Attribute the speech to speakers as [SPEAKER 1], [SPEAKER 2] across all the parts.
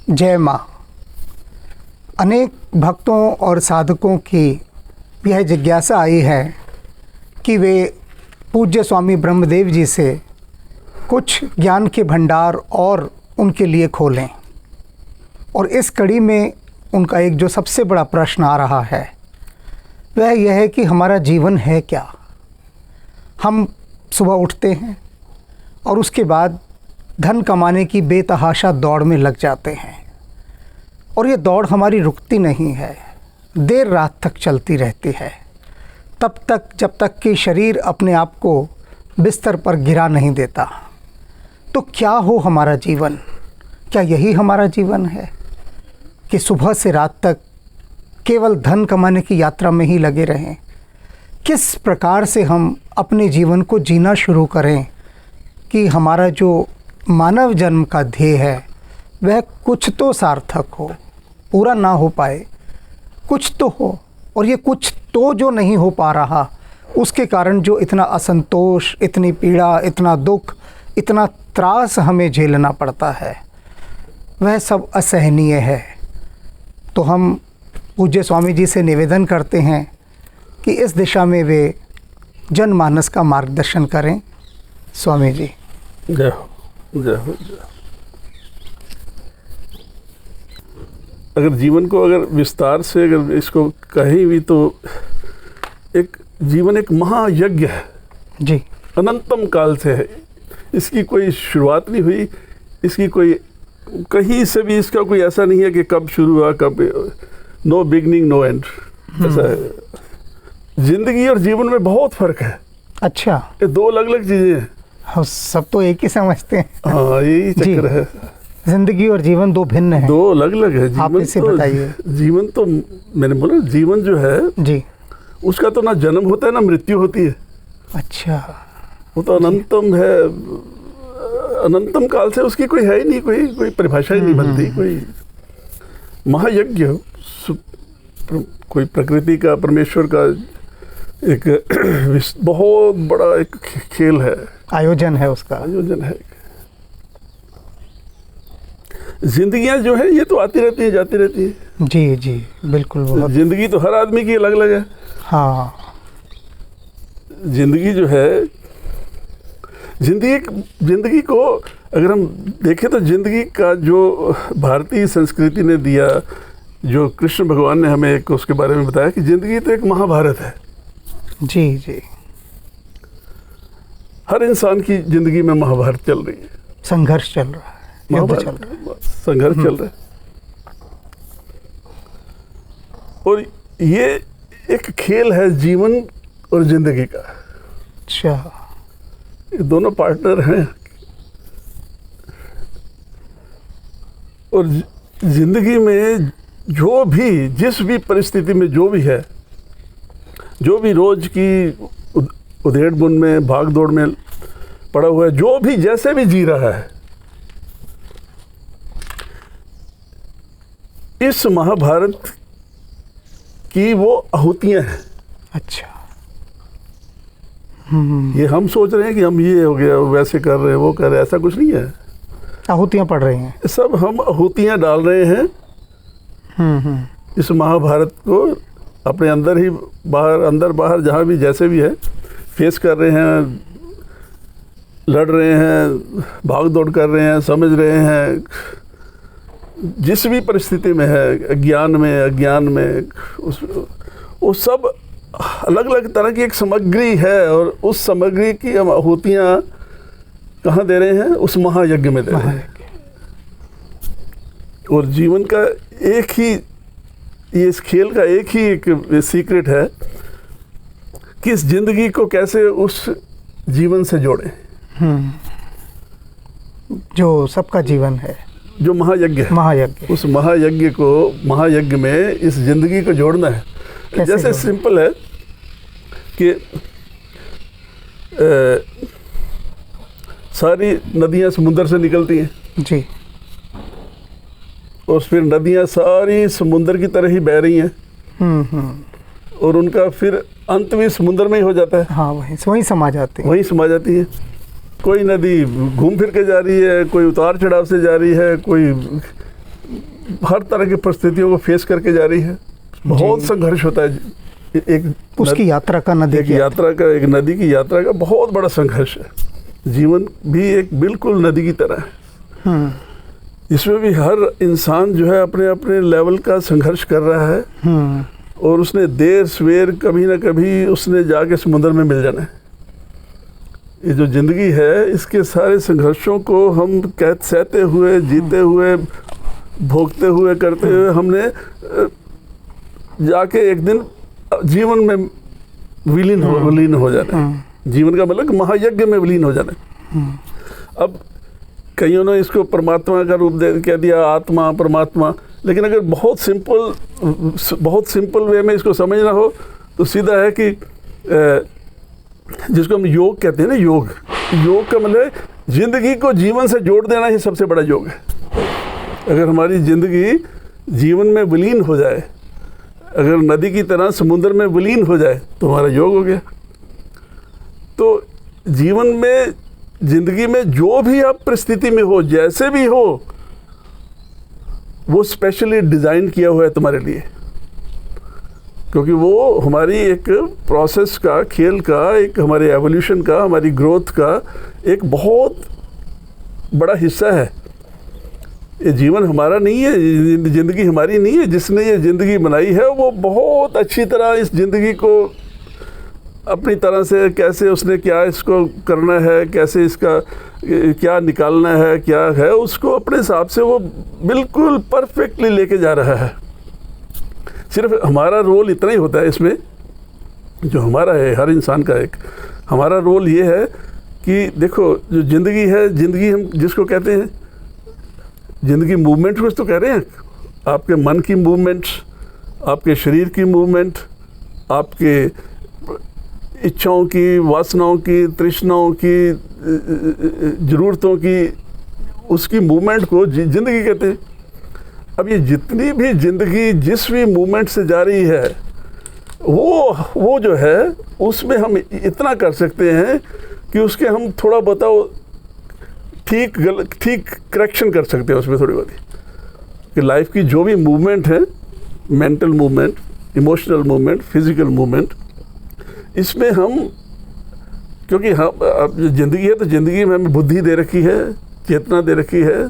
[SPEAKER 1] जय माँ। अनेक भक्तों और साधकों की यह जिज्ञासा आई है कि वे पूज्य स्वामी ब्रह्मदेव जी से कुछ ज्ञान के भंडार और उनके लिए खोलें। और इस कड़ी में उनका एक जो सबसे बड़ा प्रश्न आ रहा है वह यह है कि हमारा जीवन है क्या। हम सुबह उठते हैं और उसके बाद धन कमाने की बेतहाशा दौड़ में लग जाते हैं, और ये दौड़ हमारी रुकती नहीं है, देर रात तक चलती रहती है, तब तक जब तक कि शरीर अपने आप को बिस्तर पर गिरा नहीं देता। तो क्या हो हमारा जीवन? क्या यही हमारा जीवन है कि सुबह से रात तक केवल धन कमाने की यात्रा में ही लगे रहें? किस प्रकार से हम अपने जीवन को जीना शुरू करें कि हमारा जो मानव जन्म का ध्येय है वह कुछ तो सार्थक हो, पूरा ना हो पाए, कुछ तो हो। और ये कुछ तो जो नहीं हो पा रहा, उसके कारण जो इतना असंतोष, इतनी पीड़ा, इतना दुख, इतना त्रास हमें झेलना पड़ता है, वह सब असहनीय है। तो हम पूज्य स्वामी जी से निवेदन करते हैं कि इस दिशा में वे जनमानस का मार्गदर्शन करें। स्वामी जी।
[SPEAKER 2] जय हो, जय हो, जय। अगर जीवन को अगर विस्तार से अगर इसको कहीं भी तो एक जीवन एक महायज्ञ है
[SPEAKER 1] जी।
[SPEAKER 2] अनंतम काल से है। इसकी कोई शुरुआत नहीं हुई, इसकी कोई कहीं से भी इसका कोई ऐसा नहीं है कि कब शुरू हुआ, कब, नो बिगनिंग नो एंड, ऐसा है। जिंदगी और जीवन में बहुत फर्क है।
[SPEAKER 1] अच्छा,
[SPEAKER 2] ये दो अलग अलग चीजें हैं।
[SPEAKER 1] हम सब तो एक ही समझते हैं।
[SPEAKER 2] हाँ, यही चक्कर है।
[SPEAKER 1] जिंदगी और जीवन दो भिन्न हैं,
[SPEAKER 2] दो अलग अलग है।
[SPEAKER 1] आप इसे बताइए।
[SPEAKER 2] जीवन तो मैंने बोला, जीवन जो है
[SPEAKER 1] जी,
[SPEAKER 2] उसका तो ना जन्म होता है ना मृत्यु होती है।
[SPEAKER 1] अच्छा,
[SPEAKER 2] वो तो अनंतम है, अनंतम काल से उसकी कोई है ही नहीं, कोई परिभाषा ही नहीं बनती। कोई महायज्ञ कोई प्रकृति का, परमेश्वर का एक बहुत बड़ा एक खेल है,
[SPEAKER 1] आयोजन है, उसका
[SPEAKER 2] आयोजन है। जिंदगियां जो है ये तो आती रहती है, जाती रहती है।
[SPEAKER 1] जी जी, बिल्कुल। बहुत
[SPEAKER 2] जिंदगी तो हर आदमी की अलग अलग है।
[SPEAKER 1] हाँ,
[SPEAKER 2] जिंदगी जो है, जिंदगी को अगर हम देखें तो जिंदगी का जो भारतीय संस्कृति ने दिया, जो कृष्ण भगवान ने हमें एक उसके बारे में बताया कि जिंदगी तो एक महाभारत है।
[SPEAKER 1] जी जी,
[SPEAKER 2] हर इंसान की जिंदगी में महाभारत चल रही है,
[SPEAKER 1] संघर्ष चल रहा है, युद्ध चल रहा है,
[SPEAKER 2] संघर्ष चल रहा है। और ये एक खेल है जीवन और जिंदगी का।
[SPEAKER 1] अच्छा,
[SPEAKER 2] ये दोनों पार्टनर हैं। और जिंदगी में जो भी, जिस भी परिस्थिति में जो भी है, जो भी रोज की उधेड़ बुन में, भाग दौड़ में पड़ा हुआ है, जो भी जैसे भी जी रहा है, इस महाभारत की वो आहुतियां हैं।
[SPEAKER 1] अच्छा,
[SPEAKER 2] ये हम सोच रहे हैं कि हम ये हो गया, वैसे कर रहे हैं, वो कर रहे हैं, ऐसा कुछ नहीं है।
[SPEAKER 1] आहुतियाँ पड़ रही हैं,
[SPEAKER 2] सब हम आहुतियां डाल रहे हैं इस महाभारत को अपने अंदर ही, बाहर, अंदर बाहर, जहाँ भी जैसे भी है, फेस कर रहे हैं, लड़ रहे हैं, भाग दौड़ कर रहे हैं, समझ रहे हैं, जिस भी परिस्थिति में है, ज्ञान में, अज्ञान में, उस सब अलग अलग तरह की एक सामग्री है। और उस सामग्री की हम आहुतियाँ कहाँ दे रहे हैं? उस महायज्ञ में दे रहे हैं। और जीवन का एक ही, ये इस खेल का एक ही एक सीक्रेट है कि इस जिंदगी को कैसे उस जीवन से जोड़ें,
[SPEAKER 1] जो सबका जीवन है,
[SPEAKER 2] जो महायज्ञ है।
[SPEAKER 1] महायज्ञ,
[SPEAKER 2] उस महायज्ञ को, महायज्ञ में इस जिंदगी को जोड़ना है। जैसे सिंपल है कि सारी नदियां समुद्र से निकलती हैं
[SPEAKER 1] जी,
[SPEAKER 2] और फिर नदियां सारी समुद्र की तरह ही बह रही हैं। और उनका फिर अंत भी समुद्र में ही हो जाता है।
[SPEAKER 1] हाँ, वहीं समा जाती है,
[SPEAKER 2] वहीं समा जाती है। कोई नदी घूम फिर के जा रही है, कोई उतार चढ़ाव से जा रही है, कोई हर तरह की परिस्थितियों को फेस करके जा रही है। बहुत संघर्ष होता है एक
[SPEAKER 1] उसकी यात्रा का, नदी की
[SPEAKER 2] यात्रा का, एक नदी की यात्रा का बहुत बड़ा संघर्ष है। जीवन भी एक बिल्कुल नदी की तरह है। इसमें भी हर इंसान जो है अपने अपने लेवल का संघर्ष कर रहा है, और उसने देर सवेर कभी ना कभी उसने जाके समुद्र में मिल जाना है। ये जो ज़िंदगी है, इसके सारे संघर्षों को हम सहते हुए, जीते हुए, भोगते हुए, करते हुए हमने जाके एक दिन जीवन में विलीन हो जाना है। जीवन का मतलब महायज्ञ में विलीन हो जाना है। अब कईयों ने इसको परमात्मा का रूप दे कह दिया, आत्मा, परमात्मा, लेकिन अगर बहुत सिंपल वे में इसको समझना हो तो सीधा है कि जिसको हम योग कहते हैं ना, योग का मतलब जिंदगी को जीवन से जोड़ देना ही सबसे बड़ा योग है। अगर हमारी जिंदगी जीवन में विलीन हो जाए, अगर नदी की तरह समुद्र में विलीन हो जाए, तो हमारा योग हो गया। तो जीवन में, जिंदगी में जो भी आप परिस्थिति में हो, जैसे भी हो, वो स्पेशली डिज़ाइन किया हुआ है तुम्हारे लिए, क्योंकि वो हमारी एक प्रोसेस का, खेल का, एक हमारे एवोल्यूशन का, हमारी ग्रोथ का एक बहुत बड़ा हिस्सा है। ये जीवन हमारा नहीं है, ज़िंदगी हमारी नहीं है। जिसने ये ज़िंदगी बनाई है वो बहुत अच्छी तरह इस ज़िंदगी को अपनी तरह से, कैसे उसने क्या इसको करना है, कैसे इसका क्या निकालना है, क्या है, उसको अपने हिसाब से वो बिल्कुल परफेक्टली लेके जा रहा है। सिर्फ हमारा रोल इतना ही होता है इसमें, जो हमारा है, हर इंसान का एक हमारा रोल ये है कि देखो, जो ज़िंदगी है, ज़िंदगी हम जिसको कहते हैं ज़िंदगी, मूवमेंट कुछ तो कह रहे हैं, आपके मन की मूवमेंट्स, आपके शरीर की मूवमेंट, आपके इच्छाओं की, वासनाओं की, तृष्णाओं की, ज़रूरतों की, उसकी मूवमेंट को ज़िंदगी कहते हैं। अब ये जितनी भी ज़िंदगी जिस भी मूवमेंट से जा रही है, वो जो है उसमें हम इतना कर सकते हैं कि उसके हम थोड़ा बताओ ठीक करेक्शन कर सकते हैं उसमें थोड़ी बहुत, कि लाइफ की जो भी मूवमेंट है, mental movement, emotional movement, physical movement, इसमें हम, क्योंकि हम अब ज़िंदगी है तो ज़िंदगी में हमें बुद्धि दे रखी है, चेतना दे रखी है,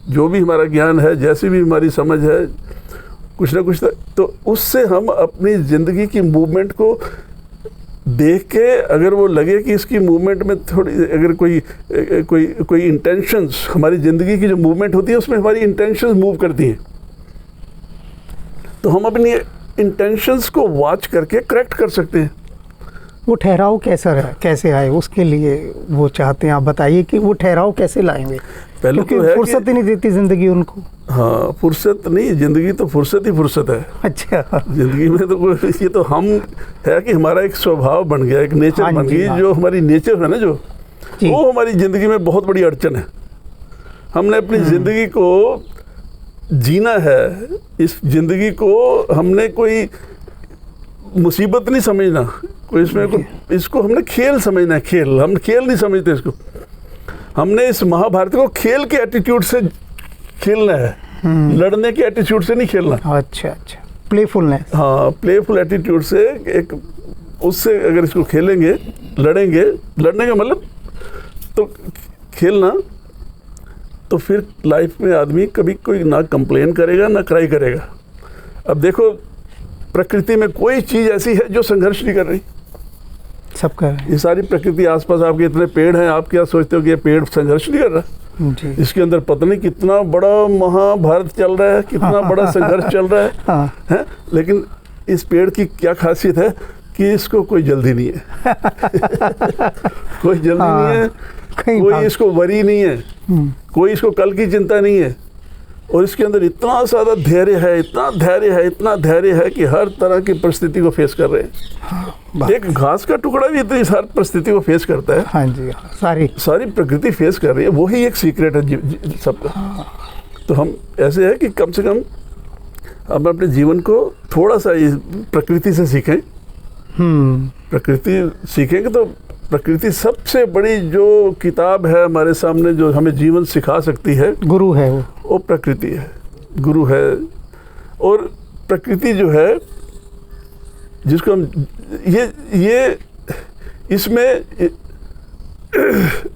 [SPEAKER 2] जो भी हमारा ज्ञान है, जैसी भी हमारी समझ है, कुछ ना कुछ, तो उससे हम अपनी ज़िंदगी की मूवमेंट को देख के, अगर वो लगे कि इसकी मूवमेंट में थोड़ी, अगर कोई इंटेंशंस, हमारी ज़िंदगी की जो मूवमेंट होती है उसमें हमारी इंटेंशंस मूव करती हैं, तो हम अपनी इंटेंशंस को वॉच करके करेक्ट कर सकते हैं।
[SPEAKER 1] वो ठहराव कैसे आए, उसके लिए वो चाहते हैं आप बताइए कि वो ठहराव कैसे लाएंगे।
[SPEAKER 2] पहले तो है
[SPEAKER 1] फुर्सत ही नहीं देती ज़िंदगी उनको।
[SPEAKER 2] हाँ, फुर्सत नहीं, ज़िंदगी तो फुर्सत ही फुर्सत है।
[SPEAKER 1] अच्छा,
[SPEAKER 2] ज़िंदगी में तो कोई, ये तो हम है कि हमारा एक स्वभाव बन गया, एक नेचर बन गई, जो हमारी नेचर है ना, जो वो हमारी ज़िंदगी में बहुत बड़ी अड़चन है। हमने अपनी ज़िंदगी को जीना है, इस ज़िंदगी को हमने कोई मुसीबत नहीं समझना, कोई इसमें इसको हमने खेल समझना है। खेल, हम खेल नहीं समझते इसको। हमने इस महाभारत को खेल के एटीट्यूड से खेलना है, लड़ने के एटीट्यूड से नहीं खेलना।
[SPEAKER 1] अच्छा, प्लेफुलनेस।
[SPEAKER 2] हाँ, प्लेफुल एटीट्यूड से, एक उससे अगर इसको खेलेंगे, लड़ेंगे, लड़ने का मतलब तो खेलना, तो फिर लाइफ में आदमी कभी कोई ना कंप्लेन करेगा ना क्राई करेगा। अब देखो, प्रकृति में कोई चीज़ ऐसी है जो संघर्ष नहीं कर रही,
[SPEAKER 1] सब कर रहे हैं।
[SPEAKER 2] ये सारी प्रकृति आसपास आपके इतने पेड़ हैं, आप क्या सोचते हो कि ये पेड़ संघर्ष नहीं कर रहा
[SPEAKER 1] जी।
[SPEAKER 2] इसके अंदर पता नहीं कितना बड़ा महाभारत चल रहा है, कितना बड़ा संघर्ष चल रहा है, है? लेकिन इस पेड़ की क्या खासियत है कि इसको कोई जल्दी नहीं है कोई जल्दी नहीं है, कोई इसको वरी नहीं है, कोई इसको कल की चिंता नहीं है, और इसके अंदर इतना ज़्यादा धैर्य है, इतना धैर्य है, इतना धैर्य है कि हर तरह की परिस्थिति को फेस कर रहे हैं। एक घास का टुकड़ा भी इतनी सारी परिस्थिति को फेस करता है।
[SPEAKER 1] हाँ जी, सारी प्रकृति
[SPEAKER 2] फेस कर रही है, वही एक सीक्रेट है सबका। तो हम ऐसे है कि कम से कम हम अपने जीवन को थोड़ा सा प्रकृति से सीखें। प्रकृति सीखेंगे तो प्रकृति सबसे बड़ी जो किताब है हमारे सामने, जो हमें जीवन सिखा सकती है,
[SPEAKER 1] गुरु है
[SPEAKER 2] वो प्रकृति है, गुरु है। और प्रकृति जो है, जिसको हम ये इसमें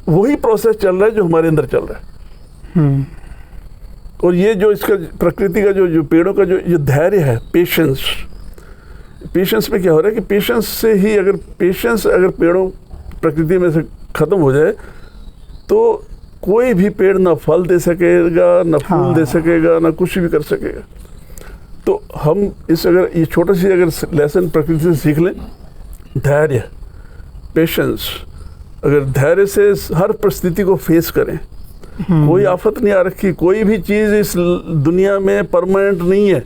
[SPEAKER 2] वही प्रोसेस चल रहा है जो हमारे अंदर चल रहा है। और ये जो इसका प्रकृति का जो पेड़ों का जो धैर्य है, पेशेंस में क्या हो रहा है कि पेशेंस से ही, अगर पेड़ों प्रकृति में से खत्म हो जाए तो कोई भी पेड़ ना फल दे सकेगा, ना फूल दे सकेगा, ना कुछ भी कर सकेगा। तो हम अगर ये छोटा सी अगर लेसन प्रकृति से सीख लें, धैर्य, पेशेंस, अगर धैर्य से हर परिस्थिति को फेस करें, कोई आफत नहीं आ रखी, कोई भी चीज़ इस दुनिया में परमानेंट नहीं है,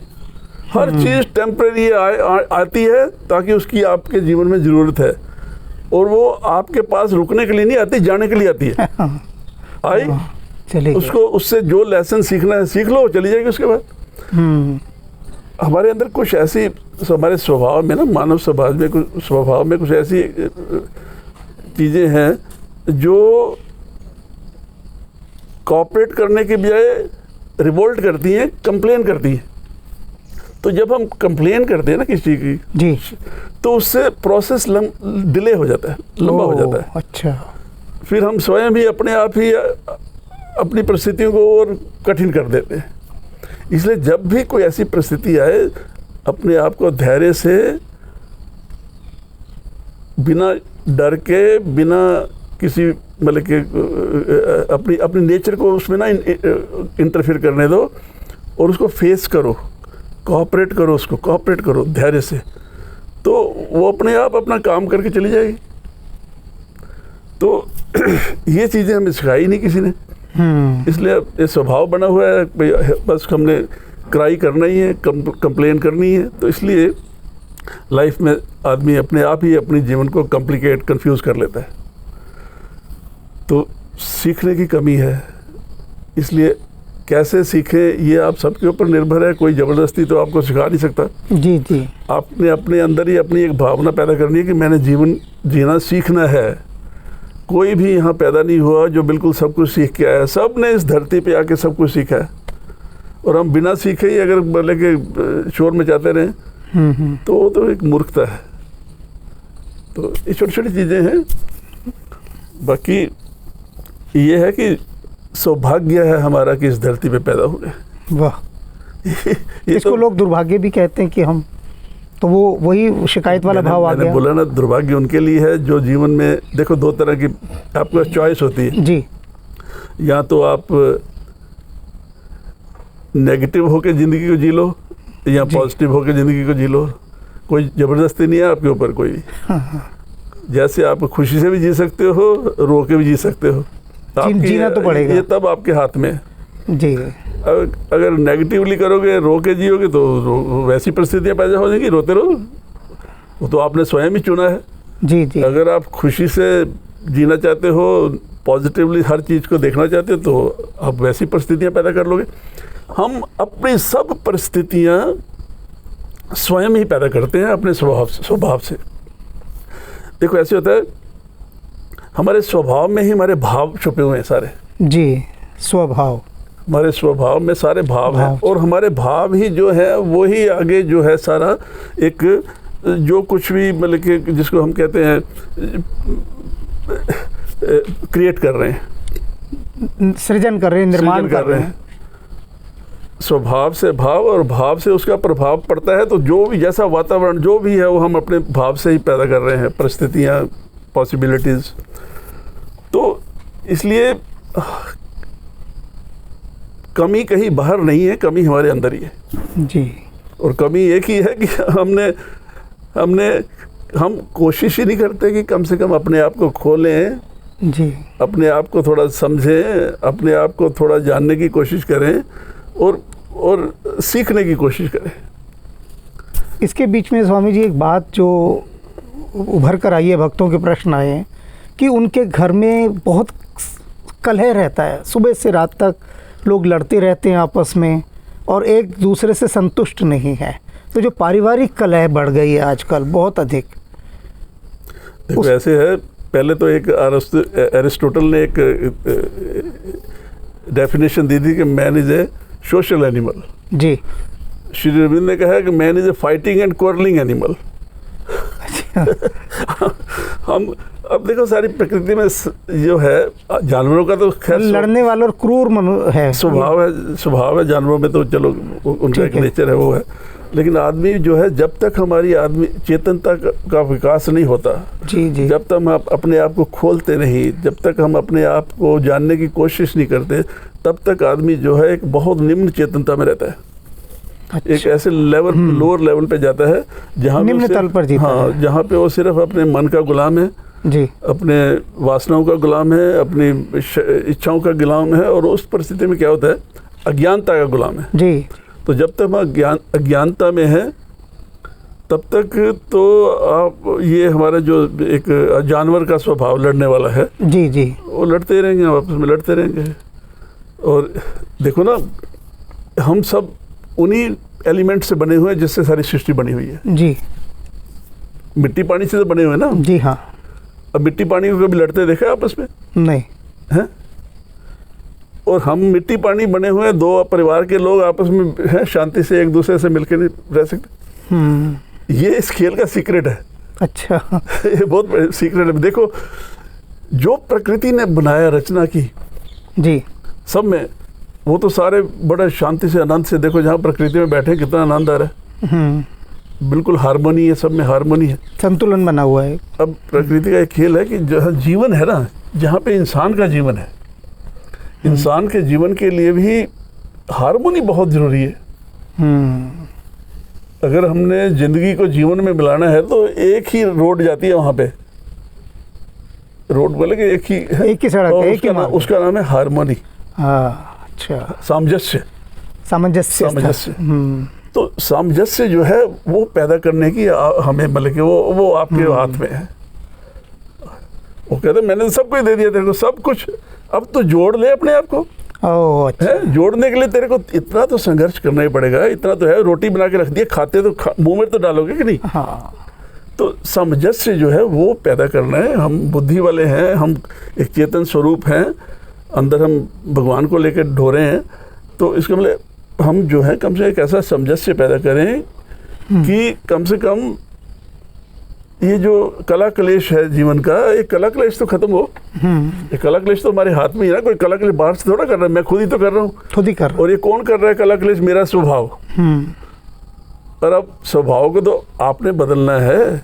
[SPEAKER 2] हर चीज़ टेम्परेरी आती है ताकि उसकी आपके जीवन में ज़रूरत है, और वो आपके पास रुकने के लिए नहीं आती, जाने के लिए आती है। आई
[SPEAKER 1] चलेगी,
[SPEAKER 2] उसको, उससे जो लेसन सीखना है सीख लो, चली जाएगी उसके बाद। हमारे अंदर कुछ ऐसी, हमारे स्वभाव में ना, मानव समाज में स्वभाव में कुछ ऐसी चीज़ें हैं जो कोऑपरेट करने के बजाय रिवोल्ट करती हैं, कंप्लेन करती हैं। तो जब हम कंप्लेन करते हैं ना किसी की
[SPEAKER 1] जी,
[SPEAKER 2] तो उससे प्रोसेस डिले हो जाता है, लंबा हो जाता है।
[SPEAKER 1] अच्छा,
[SPEAKER 2] फिर हम स्वयं भी अपने आप ही अपनी परिस्थितियों को और कठिन कर देते हैं। इसलिए जब भी कोई ऐसी परिस्थिति आए, अपने आप को धैर्य से, बिना डर के, बिना किसी मतलब कि अपनी नेचर को उसमें ना इंटरफेयर करने दो, और उसको फेस करो, कोऑपरेट करो, उसको कोऑपरेट करो धैर्य से, तो वो अपने आप अपना काम करके चली जाएगी। तो ये चीज़ें हमें सिखाई नहीं किसी ने, इसलिए ये स्वभाव बना हुआ है, बस हमने क्राई करना ही है, कंप्लेन करनी है। तो इसलिए लाइफ में आदमी अपने आप ही अपने जीवन को कॉम्प्लिकेट, कंफ्यूज कर लेता है। तो सीखने की कमी है, इसलिए कैसे सीखें ये आप सबके ऊपर निर्भर है, कोई ज़बरदस्ती तो आपको सिखा नहीं सकता।
[SPEAKER 1] जी जी,
[SPEAKER 2] आपने अपने अंदर ही अपनी एक भावना पैदा करनी है कि मैंने जीवन जीना सीखना है। कोई भी यहाँ पैदा नहीं हुआ जो बिल्कुल सब कुछ सीख के आया है, सब ने इस धरती पे आके सब कुछ सीखा है, और हम बिना सीखे ही अगर बोले कि शोर मचाते रहें तो वो तो एक मूर्खता है। तो ये छोटी छोटी चीज़ें हैं। बाकी ये है कि सौभाग्य है हमारा कि इस धरती पे पैदा हुए।
[SPEAKER 1] वाह, इसको
[SPEAKER 2] तो
[SPEAKER 1] लोग दुर्भाग्य भी कहते हैं कि हम, तो वो वही शिकायत वाला भाव आ
[SPEAKER 2] मैंने
[SPEAKER 1] गया।
[SPEAKER 2] बोला ना, दुर्भाग्य उनके लिए है जो जीवन में, देखो दो तरह की आपको चॉइस होती है
[SPEAKER 1] जी,
[SPEAKER 2] या तो आप नेगेटिव होकर ज़िंदगी को जी लो या पॉजिटिव होकर ज़िंदगी को जी लो। कोई ज़बरदस्ती नहीं है आपके ऊपर कोई भी। जैसे आप खुशी से भी जी सकते हो, रो के भी जी सकते हो,
[SPEAKER 1] जीना तो पड़ेगा,
[SPEAKER 2] ये तब आपके हाथ में है।
[SPEAKER 1] जी,
[SPEAKER 2] अगर नेगेटिवली करोगे, रो के जियोगे, तो वैसी परिस्थितियाँ पैदा हो जाएंगी, रोते रहो। वो तो आपने स्वयं ही चुना है।
[SPEAKER 1] जी जी,
[SPEAKER 2] अगर आप खुशी से जीना चाहते हो, पॉजिटिवली हर चीज़ को देखना चाहते हो, तो आप वैसी परिस्थितियाँ पैदा कर लोगे। हम अपनी सब परिस्थितियाँ स्वयं ही पैदा करते हैं अपने स्वभाव से। देखो ऐसे होता है, हमारे स्वभाव में ही हमारे भाव छुपे हुए हैं सारे।
[SPEAKER 1] जी, स्वभाव,
[SPEAKER 2] हमारे स्वभाव में सारे भाव हैं, और हमारे भाव ही जो है वो ही आगे जो है सारा एक, जो कुछ भी मतलब कि जिसको हम कहते हैं क्रिएट कर रहे हैं,
[SPEAKER 1] सृजन कर रहे हैं, निर्माण कर रहे हैं।
[SPEAKER 2] स्वभाव से भाव, और भाव से उसका प्रभाव पड़ता है। तो जो भी जैसा वातावरण जो भी है वो हम अपने भाव से ही पैदा कर रहे हैं, परिस्थितियाँ, पॉसिबिलिटीज़। तो इसलिए कमी कहीं बाहर नहीं है, कमी हमारे अंदर ही है
[SPEAKER 1] जी।
[SPEAKER 2] और कमी एक ही है कि हम कोशिश ही नहीं करते कि कम से कम अपने आप को खोलें
[SPEAKER 1] जी,
[SPEAKER 2] अपने आप को थोड़ा समझें, अपने आप को थोड़ा जानने की कोशिश करें और सीखने की कोशिश करें।
[SPEAKER 1] इसके बीच में स्वामी जी एक बात जो उभर कर आई है, भक्तों के प्रश्न आए हैं कि उनके घर में बहुत कलह रहता है, सुबह से रात तक लोग लड़ते रहते हैं आपस में और एक दूसरे से संतुष्ट नहीं है। तो जो पारिवारिक कलह बढ़ गई है आजकल बहुत अधिक।
[SPEAKER 2] देखो ऐसे है, पहले तो एक एरिस्टोटल ने एक डेफिनेशन दी थी कि man is a social animal.
[SPEAKER 1] जी।
[SPEAKER 2] श्री अरविंद ने कहा कि man is a fighting and quarrelling animal. हम अब देखो सारी प्रकृति में जो है जानवरों का तो खैर
[SPEAKER 1] लड़ने वाला और क्रूर है,
[SPEAKER 2] स्वभाव है जानवरों में, तो चलो उनका एक नेचर है, वो है। लेकिन आदमी जो है, जब तक हमारी आदमी चेतनता का विकास नहीं होता,
[SPEAKER 1] जी जी,
[SPEAKER 2] जब तक हम अपने आप को खोलते नहीं, जब तक हम अपने आप को जानने की कोशिश नहीं करते, तब तक आदमी जो है एक बहुत निम्न चेतनता में रहता है। अच्छा। एक ऐसे लेवल, लोअर लेवल पे जाता है जहाँ
[SPEAKER 1] निम्न तल पर जीता है।
[SPEAKER 2] हाँ, जहाँ पे वो सिर्फ अपने मन का गुलाम है
[SPEAKER 1] जी, अपने
[SPEAKER 2] वासनाओं का गुलाम है, अपनी इच्छाओं का गुलाम है, और उस परिस्थिति में क्या होता है, अज्ञानता का गुलाम है
[SPEAKER 1] जी।
[SPEAKER 2] तो जब तक हम अज्ञानता में है, तब तक तो आप ये हमारा जो एक जानवर का स्वभाव लड़ने वाला है,
[SPEAKER 1] जी जी,
[SPEAKER 2] वो लड़ते रहेंगे, आपस में लड़ते रहेंगे। और देखो ना, हम सब उन्हीं एलिमेंट से बने हुए हैं जिससे सारी सृष्टि बनी हुई है
[SPEAKER 1] जी।
[SPEAKER 2] मिट्टी पानी से तो बने हुए हैं ना
[SPEAKER 1] जी हाँ।
[SPEAKER 2] अब मिट्टी पानी को कभी लड़ते देखा आपस में? नहीं है। और हम मिट्टी पानी बने हुए हैं, दो परिवार के लोग आपस में हैं, शांति से एक दूसरे से मिलकर नहीं रह सकते। ये इस खेल का सीक्रेट है। अच्छा। ये बहुत सीक्रेट है। देखो, जो प्रकृति ने बनाया, रचना की जी सब में, वो तो सारे बड़े शांति से, आनंद से, देखो जहाँ प्रकृति में बैठे कितना आनंद आ रहा है, बिल्कुल हार्मोनी है, सब में हार्मोनी है, संतुलन बना हुआ है। अब प्रकृति का एक खेल है कि जहाँ जीवन है ना, जहाँ पे इंसान का जीवन है, इंसान के जीवन के लिए भी हार्मोनी बहुत जरूरी है। अगर हमने जिंदगी को जीवन में मिलाना है तो एक ही रोड जाती है, वहाँ पे रोड बोले कि एक ही सड़क है, एक ही उसका नाम है हार्मोनी। अच्छा, सामंजस्य। तो सामंजस्य जो है वो पैदा करने की हमें, मतलब कि वो आपके हाथ में है। वो कहते मैंने सब कुछ दे दिया तेरे को, सब कुछ, अब तो जोड़ ले अपने आप को। अच्छा। है, जोड़ने के लिए तेरे को इतना तो संघर्ष करना ही पड़ेगा। इतना तो है, रोटी बना के रख दिया, खाते तो मुंह में तो डालोगे कि नहीं। हाँ। तो सामंजस्य जो है वो पैदा करना है। हम बुद्धि वाले हैं, हम एक चेतन स्वरूप हैं, अंदर हम भगवान को लेकर ढोरे हैं। तो इसका मतलब हम जो है कम से एक ऐसा सामंजस्य पैदा करें कि कम से कम ये जो कला क्लेश है जीवन का, एक कला क्लेश तो खत्म हो। ये कला क्लेश तो हमारे हाथ में ही ना, कोई कला क्लेश बाहर से थोड़ा कर रहा है, मैं खुद ही तो कर रहा हूँ, खुद ही कर रहा हूँ। और ये कौन कर रहा है कला क्लेश? मेरा स्वभाव। पर अब स्वभाव को तो आपने बदलना है।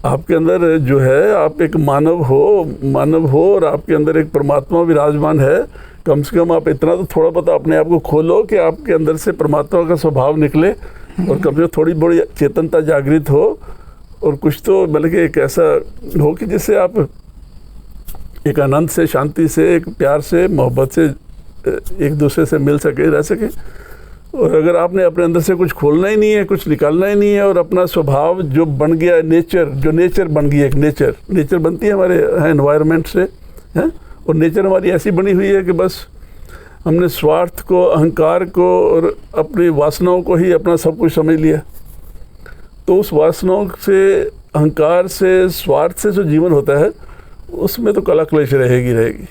[SPEAKER 2] आपके अंदर जो है, आप एक मानव हो और आपके अंदर एक परमात्मा विराजमान है। कम से कम आप इतना तो थोड़ा बहुत अपने आप को खोलो कि आपके अंदर से परमात्मा का स्वभाव निकले, और कम से कम थोड़ी बड़ी चेतनता जागृत हो, और कुछ तो मतलब कि एक ऐसा हो कि जिससे आप एक आनंद से, शांति से, एक प्यार से, मोहब्बत से एक दूसरे से मिल सके, रह सके। और अगर आपने अपने अंदर से कुछ खोलना ही नहीं है, कुछ निकालना ही नहीं है, और अपना स्वभाव जो बन गया, नेचर बन गई, एक नेचर बनती है हमारे एनवायरनमेंट से, है। और नेचर हमारी ऐसी बनी हुई है कि बस हमने स्वार्थ को, अहंकार को और अपनी वासनाओं को ही अपना सब कुछ समझ लिया। तो उस वासनाओं से, अहंकार से, स्वार्थ से जो जीवन होता है, उसमें तो कला क्लेश रहेगी।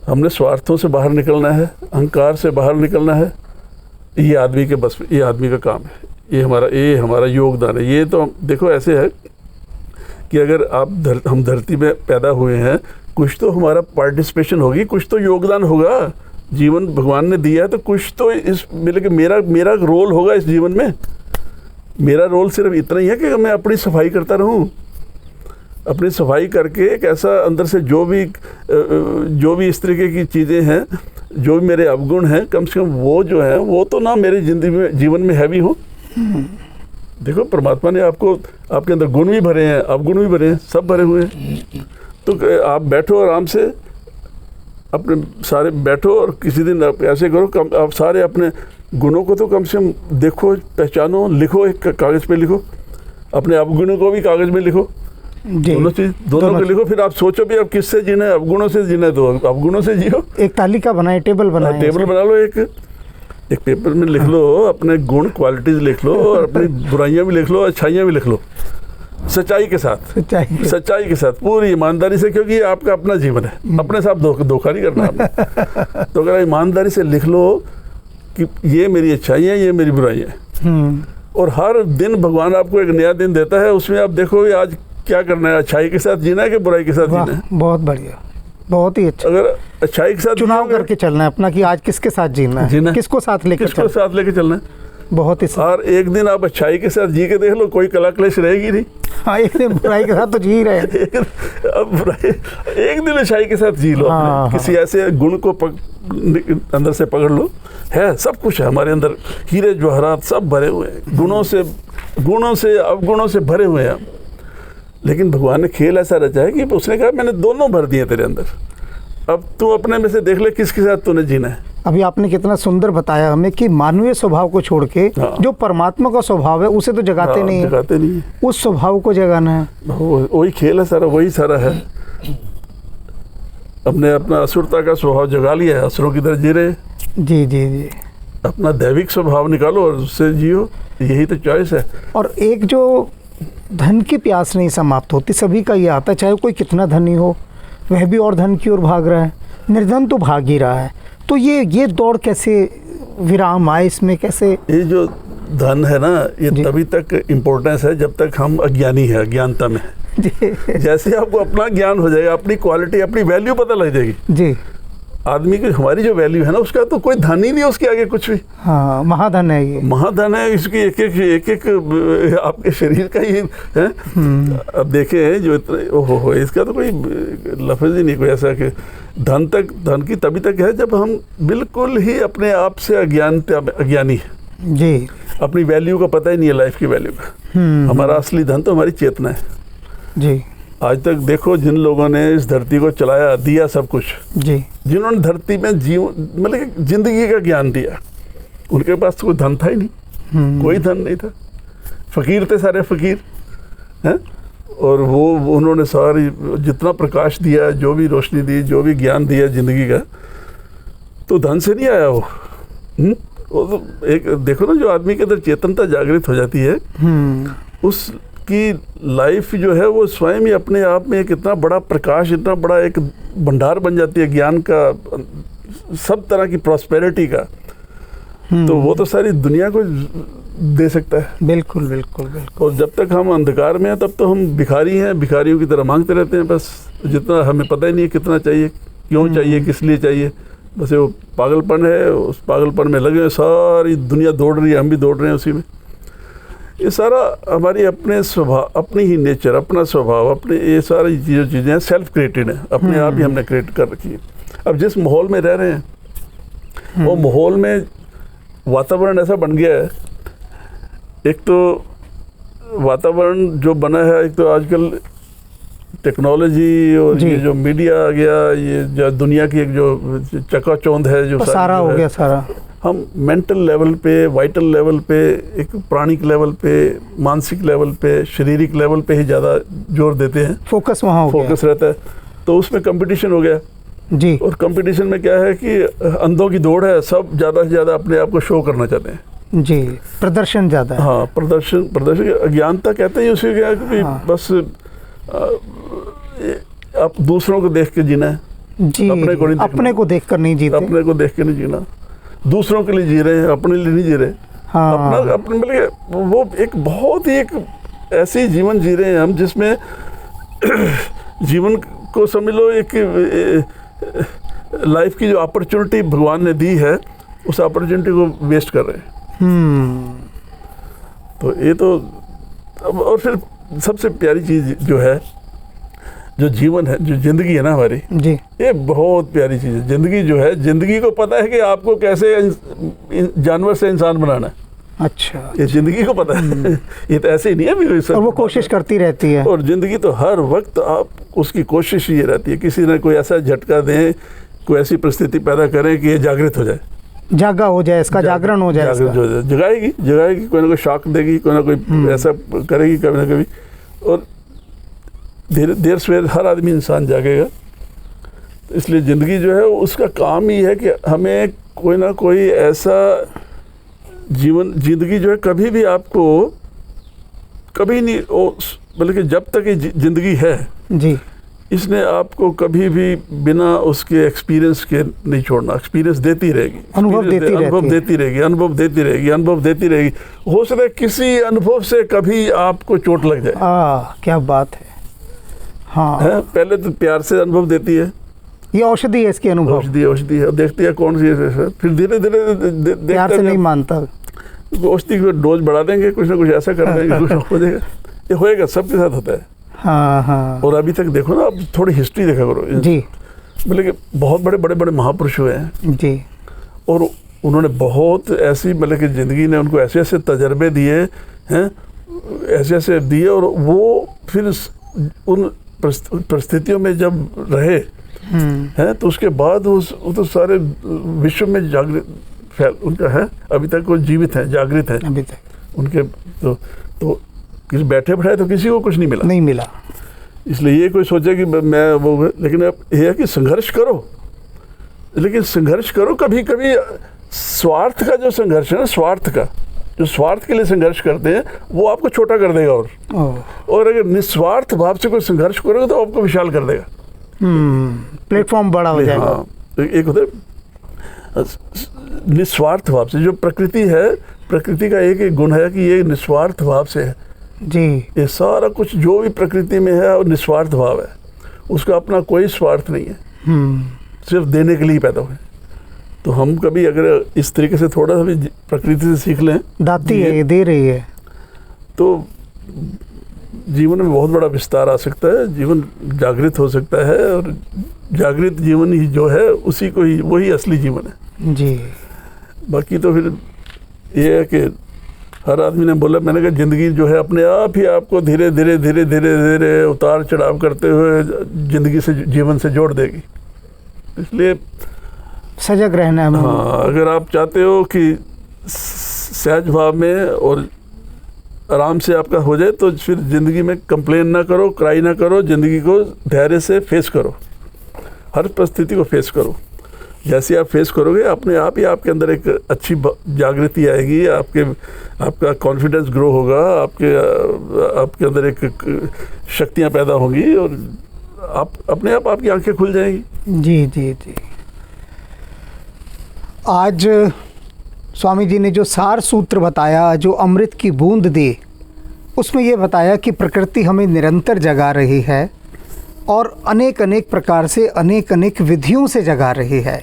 [SPEAKER 2] हमने स्वार्थों से बाहर निकलना है, अहंकार से बाहर निकलना है। ये आदमी के बस, ये आदमी का काम है, ये हमारा योगदान है। ये तो देखो ऐसे है कि अगर हम धरती में पैदा हुए हैं, कुछ तो हमारा पार्टिसिपेशन होगी, कुछ तो योगदान होगा। जीवन भगवान ने दिया है तो कुछ तो इस मेरा रोल होगा इस जीवन में। मेरा रोल सिर्फ इतना ही है कि मैं अपनी सफाई करता रहूं, अपनी सफाई करके एक ऐसा अंदर से जो भी इस तरीके की चीज़ें हैं, जो भी मेरे अवगुण हैं, कम से कम वो जो है वो तो ना मेरी जिंदगी में, जीवन में हैवी हो। देखो, परमात्मा ने आपको, आपके अंदर गुण भी भरे हैं, अवगुण भी भरे हैं, सब भरे हुए हैं। तो आप बैठो आराम से, अपने सारे बैठो, और किसी दिन आप ऐसे करो, आप सारे अपने गुणों को तो कम से कम देखो, पहचानो, लिखो, एक कागज़ पे लिखो, अपने अवगुणों को भी कागज़ में लिखो, दोनों को लिखो। फिर आप सोचो भी अब किससे जीना है, अवगुणों से जीना है तो अवगुणों से जियो। एक तालिका बनाए, टेबल बना लो, एक पेपर में लिख लो, अपने गुण, क्वालिटीज लिख लो, और अपनी बुराइयां भी लिख लो, अच्छाइयां भी लिख लो, सच्चाई के साथ, सच्चाई के साथ, पूरी ईमानदारी से, क्योंकि ये आपका अपना जीवन है, अपने साथ धोखा नहीं करना आपने। तो अगर ईमानदारी से लिख लो कि ये मेरी अच्छाई है, ये मेरी बुराई है, और हर दिन भगवान आपको एक नया दिन देता है, उसमें आप देखो आज क्या करना है, अच्छाई के साथ जीना है कि बुराई के साथ जीना है।
[SPEAKER 1] बहुत बढ़िया, बहुत ही अच्छा।
[SPEAKER 2] अगर अच्छाई के साथ
[SPEAKER 1] चुनाव करके चलना है अपना कि आज किसके साथ जीना है, किसको साथ लेकर
[SPEAKER 2] चलना है।
[SPEAKER 1] बहुत ही
[SPEAKER 2] और एक दिन आप अच्छाई के साथ जी के देख लो, कोई कला क्लेश रहेगी नहीं।
[SPEAKER 1] हाँ, एक दिन बुराई के साथ तो जी रहे हैं।
[SPEAKER 2] अब बुराई, एक दिन अच्छाई के साथ जी लो।
[SPEAKER 1] हाँ,
[SPEAKER 2] किसी ऐसे गुण को अंदर से पकड़ लो, है सब कुछ है हमारे अंदर, हीरे जवाहरात सब भरे हुए हैं, गुणों से अवगुणों से भरे हुए हैं। लेकिन भगवान ने खेल ऐसा रचा है कि उसने कहा मैंने दोनों भर दिए तेरे अंदर, अब तू अपने में से देख ले किसके साथ तूने जीना है।
[SPEAKER 1] अभी आपने कितना सुंदर बताया हमें कि मानवीय स्वभाव को छोड़ के जो परमात्मा का स्वभाव है उसे तो जगाते नहीं है, उस स्वभाव को जगाना है।
[SPEAKER 2] वही खेल है सारा, वही सारा है। अपने अपना असुरता का स्वभाव जगा लिया है, असुरों की तरह जी रहे।
[SPEAKER 1] जी जी जी,
[SPEAKER 2] अपना दैविक स्वभाव निकालो और उससे जियो, यही तो चॉइस है।
[SPEAKER 1] और एक जो धन की प्यास नहीं समाप्त होती, सभी का ये आता है, चाहे कोई कितना धनी हो, वह भी और धन की ओर भाग रहा है, निर्धन तो भाग ही रहा है। तो ये दौड़ कैसे विराम आए इसमें, कैसे?
[SPEAKER 2] ये जो धन है ना, ये तभी तक इम्पोर्टेंस है जब तक हम अज्ञानी है, अज्ञानता में जैसे आपको अपना ज्ञान हो जाएगा, अपनी क्वालिटी, अपनी वैल्यू पता लग जाएगी जी। आदमी की हमारी जो वैल्यू है ना, उसका तो कोई धन ही नहीं, उसके आगे कुछ भी।
[SPEAKER 1] हाँ, महाधन है ये,
[SPEAKER 2] महाधन है। इसकी एक आपके शरीर का ही है। अब देखे जो इतने ओहो, इसका तो कोई लफ्ज़ ही नहीं कोई ऐसा कि धन की तभी तक है जब हम बिल्कुल ही अपने आप से अज्ञानी है
[SPEAKER 1] जी,
[SPEAKER 2] अपनी वैल्यू का पता ही नहीं है, लाइफ की वैल्यू का। हमारा असली धन तो हमारी चेतना है
[SPEAKER 1] जी।
[SPEAKER 2] आज तक देखो जिन लोगों ने इस धरती को चलाया, दिया सब कुछ
[SPEAKER 1] जी,
[SPEAKER 2] जिन्होंने धरती में मतलब जिंदगी का ज्ञान दिया, उनके पास तो कोई धन था ही नहीं, कोई धन नहीं था, फकीर थे सारे फकीर हैं। और वो उन्होंने सारी जितना प्रकाश दिया, जो भी रोशनी दी, जो भी ज्ञान दिया जिंदगी का, तो धन से नहीं आया वो। वो तो एक देखो ना, जो आदमी के अंदर चेतनता जागृत हो जाती है, उसकी लाइफ जो है वो स्वयं ही अपने आप में एक इतना बड़ा प्रकाश, इतना बड़ा एक भंडार बन जाती है ज्ञान का, सब तरह की प्रॉस्पेरिटी का। तो वो तो सारी दुनिया को दे सकता है।
[SPEAKER 1] बिल्कुल बिल्कुल बिल्कुल।
[SPEAKER 2] और जब तक हम अंधकार में हैं तब तो हम भिखारी हैं, भिखारियों की तरह मांगते रहते हैं, बस जितना हमें पता ही नहीं है कितना चाहिए, क्यों चाहिए, किस लिए चाहिए। बस वो पागलपन है, उस पागलपन में लगे सारी दुनिया दौड़ रही है, हम भी दौड़ रहे हैं उसी में। ये सारा हमारी अपने स्वभाव, अपनी ही नेचर, अपना स्वभाव, अपने ये सारी जो चीज़ें हैं सेल्फ क्रिएटेड हैं, अपने आप ही हमने क्रिएट कर रखी है। अब जिस माहौल में रह रहे हैं वो माहौल में वातावरण ऐसा बन गया है, एक तो वातावरण जो बना है, एक तो आजकल टेक्नोलॉजी और ये जो मीडिया आ गया, ये जो दुनिया की एक जो चकाचौंध है, जो
[SPEAKER 1] सारा हो गया सारा।
[SPEAKER 2] हम मेंटल लेवल पे, वाइटल लेवल पे, एक प्राणिक लेवल पे, मानसिक लेवल पे, शारीरिक लेवल पे ही ज़्यादा जोर देते हैं,
[SPEAKER 1] फोकस वहाँ हो गया,
[SPEAKER 2] फोकस रहता है। तो उसमें कंपटीशन हो गया
[SPEAKER 1] जी। और
[SPEAKER 2] कंपटीशन में क्या है कि अंधों की दौड़ है, सब ज़्यादा से ज़्यादा अपने आप को शो करना चाहते हैं
[SPEAKER 1] जी, प्रदर्शन ज़्यादा है।
[SPEAKER 2] हाँ, प्रदर्शन अज्ञानता कहते हैं उसे, क्या कि बस आप दूसरों को देख के जीना है
[SPEAKER 1] जी, अपने को देख कर नहीं जीते,
[SPEAKER 2] अपने को देख के नहीं जीना, दूसरों के लिए जी रहे हैं, अपने लिए नहीं जी रहे।
[SPEAKER 1] हाँ,
[SPEAKER 2] अपने मतलब वो एक बहुत ही एक ऐसे जीवन जी रहे हैं हम जिसमें जीवन को समझ लो एक लाइफ की जो अपॉर्चुनिटी भगवान ने दी है, उस अपॉर्चुनिटी को वेस्ट कर रहे हैं। तो ये तो और फिर सबसे प्यारी चीज़ जो है, जो जीवन है, जो ज़िंदगी है ना हमारी
[SPEAKER 1] जी, ये
[SPEAKER 2] बहुत प्यारी चीज़ है। ज़िंदगी जो है, ज़िंदगी को पता है कि आपको कैसे जानवर से इंसान बनाना है।
[SPEAKER 1] अच्छा,
[SPEAKER 2] ये ज़िंदगी को पता है ये तो ऐसे ही नहीं है भी,
[SPEAKER 1] और वो कोशिश करती रहती है।
[SPEAKER 2] और ज़िंदगी तो हर वक्त आप उसकी कोशिश ये रहती है, किसी ने कोई ऐसा झटका दें, कोई ऐसी परिस्थिति पैदा करें कि ये जागृत हो जाए,
[SPEAKER 1] जागा हो जाए, इसका जागरण हो जाए,
[SPEAKER 2] जगाएगी, कोई ना कोई शॉक देगी, कोई ना कोई ऐसा करेगी कभी ना कभी। और देर सवेर हर आदमी इंसान जागेगा। तो इसलिए ज़िंदगी जो है उसका काम ही है कि हमें कोई ना कोई ऐसा ज़िंदगी जो है कभी भी आपको कभी नहीं बल्कि जब तक ये जिंदगी है
[SPEAKER 1] जी,
[SPEAKER 2] इसने आपको कभी भी बिना उसके एक्सपीरियंस के नहीं छोड़ना। एक्सपीरियंस देती रहेगी,
[SPEAKER 1] अनुभव देती रहती है।
[SPEAKER 2] अनुभव देती रहेगी, अनुभव देती रहेगी, अनुभव देती रहेगी। हो सकता है किसी अनुभव से कभी आपको चोट लग जाए।
[SPEAKER 1] क्या बात है। हाँ,
[SPEAKER 2] है? पहले तो प्यार से अनुभव देती है,
[SPEAKER 1] ये औषधि है, इसके अनुभव।
[SPEAKER 2] औषधि है, देखती है कौन सी है, फिर धीरे धीरे
[SPEAKER 1] प्यार से नहीं मानता,
[SPEAKER 2] औषधि की डोज बढ़ा देंगे, कुछ ना कुछ ऐसा कर देंगे, कुछ हो जाएगा। ये होएगा, सबके साथ होता है।
[SPEAKER 1] हाँ हाँ।
[SPEAKER 2] और अभी तक देखो ना, अब थोड़ी हिस्ट्री देखा करो
[SPEAKER 1] जी,
[SPEAKER 2] बोले कि बहुत बड़े बड़े महापुरुष हुए हैं
[SPEAKER 1] जी,
[SPEAKER 2] और उन्होंने बहुत ऐसी मतलब कि ज़िंदगी ने उनको ऐसे ऐसे तजर्बे दिए हैं, ऐसे ऐसे दिए, और वो फिर उन परिस्थितियों में जब रहे हैं तो उसके बाद वो तो सारे विश्व में जागृत फैल उनका है, अभी तक वो जीवित है, जागृत है
[SPEAKER 1] अभी तक
[SPEAKER 2] उनके। तो किसी बैठे बैठाए तो किसी को कुछ नहीं मिला। इसलिए ये कोई सोचे कि मैं वो, लेकिन अब ये है कि संघर्ष करो, लेकिन संघर्ष करो कभी कभी स्वार्थ का जो संघर्ष है ना, जो स्वार्थ के लिए संघर्ष करते हैं वो आपको छोटा कर देगा। और अगर निस्वार्थ भाव से कोई संघर्ष करोगे तो आपको विशाल कर देगा,
[SPEAKER 1] प्लेटफॉर्म बड़ा हो जाएगा।
[SPEAKER 2] हाँ, तो एक होता है निस्वार्थ भाव से। जो प्रकृति है, प्रकृति का एक गुण है कि ये निस्वार्थ भाव से है
[SPEAKER 1] जी।
[SPEAKER 2] ये सारा कुछ जो भी प्रकृति में है और निस्वार्थ भाव है, उसका अपना कोई स्वार्थ नहीं है, सिर्फ देने के लिए पैदा हुए। तो हम कभी अगर इस तरीके से थोड़ा सा भी प्रकृति से सीख लें,
[SPEAKER 1] दाती है, दे रही है,
[SPEAKER 2] तो जीवन में बहुत बड़ा विस्तार आ सकता है, जीवन जागृत हो सकता है। और जागृत जीवन ही जो है उसी को ही, वही असली जीवन है
[SPEAKER 1] जी।
[SPEAKER 2] बाकी तो फिर ये है कि हर आदमी ने बोला, मैंने कहा ज़िंदगी जो है अपने आप ही आपको धीरे धीरे उतार चढ़ाव करते हुए ज़िंदगी से, जीवन से जोड़ देगी। इसलिए
[SPEAKER 1] सजग रहना है।
[SPEAKER 2] हाँ, अगर आप चाहते हो कि सहज भाव में और आराम से आपका हो जाए तो फिर ज़िंदगी में कंप्लेन ना करो, क्राई ना करो, ज़िंदगी को धैर्य से फेस करो, हर परिस्थिति को फेस करो। जैसे आप फेस करोगे अपने आप ही आपके अंदर एक अच्छी जागृति आएगी, आपका कॉन्फिडेंस ग्रो होगा, आपके अंदर एक शक्तियाँ पैदा होंगी और आप अपने आप आपकी आंखें खुल जाएंगी।
[SPEAKER 1] जी जी जी। आज स्वामी जी ने जो सार सूत्र बताया, जो अमृत की बूंद दी, उसमें ये बताया कि प्रकृति हमें निरंतर जगा रही है और अनेक अनेक प्रकार से, अनेक अनेक विधियों से जगा रही है,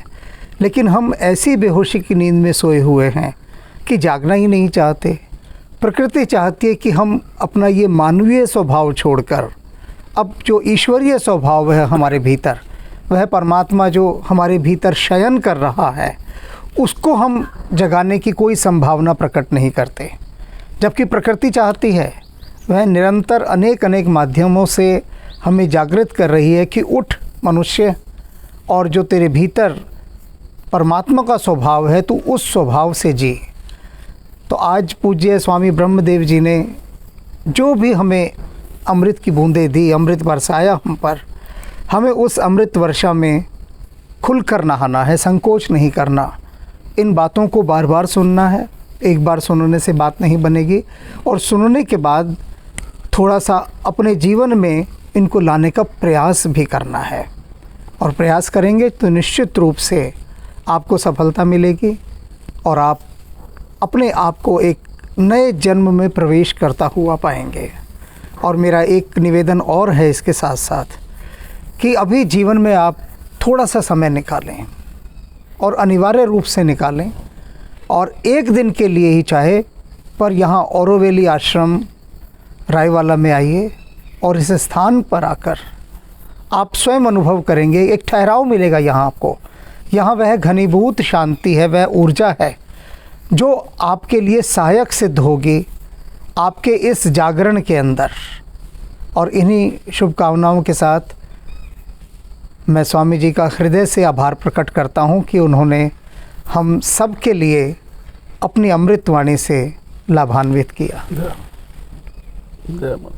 [SPEAKER 1] लेकिन हम ऐसी बेहोशी की नींद में सोए हुए हैं कि जागना ही नहीं चाहते। प्रकृति चाहती है कि हम अपना ये मानवीय स्वभाव छोड़कर अब जो ईश्वरीय स्वभाव है हमारे भीतर, वह परमात्मा जो हमारे भीतर शयन कर रहा है, उसको हम जगाने की कोई संभावना प्रकट नहीं करते। जबकि प्रकृति चाहती है, वह निरंतर अनेक अनेक माध्यमों से हमें जागृत कर रही है कि उठ मनुष्य, और जो तेरे भीतर परमात्मा का स्वभाव है तू उस स्वभाव से जी। तो आज पूज्य स्वामी ब्रह्मदेव जी ने जो भी हमें अमृत की बूंदें दी, अमृत बरसाया हम पर, हमें उस अमृत वर्षा में खुलकर नहाना है, संकोच नहीं करना। इन बातों को बार बार सुनना है, एक बार सुनने से बात नहीं बनेगी, और सुनने के बाद थोड़ा सा अपने जीवन में इनको लाने का प्रयास भी करना है। और प्रयास करेंगे तो निश्चित रूप से आपको सफलता मिलेगी और आप अपने आप को एक नए जन्म में प्रवेश करता हुआ पाएंगे। और मेरा एक निवेदन और है इसके साथ साथ कि अभी जीवन में आप थोड़ा सा समय निकालें, और अनिवार्य रूप से निकालें, और एक दिन के लिए ही चाहे, पर यहाँ औरोवेली आश्रम रायवाला में आइए और इस स्थान पर आकर आप स्वयं अनुभव करेंगे, एक ठहराव मिलेगा यहाँ आपको। यहाँ वह घनीभूत शांति है, वह ऊर्जा है जो आपके लिए सहायक सिद्ध होगी आपके इस जागरण के अंदर। और इन्हीं शुभकामनाओं के साथ मैं स्वामी जी का हृदय से आभार प्रकट करता हूँ कि उन्होंने हम सब के लिए अपनी अमृतवाणी से लाभान्वित किया।
[SPEAKER 2] जय मां।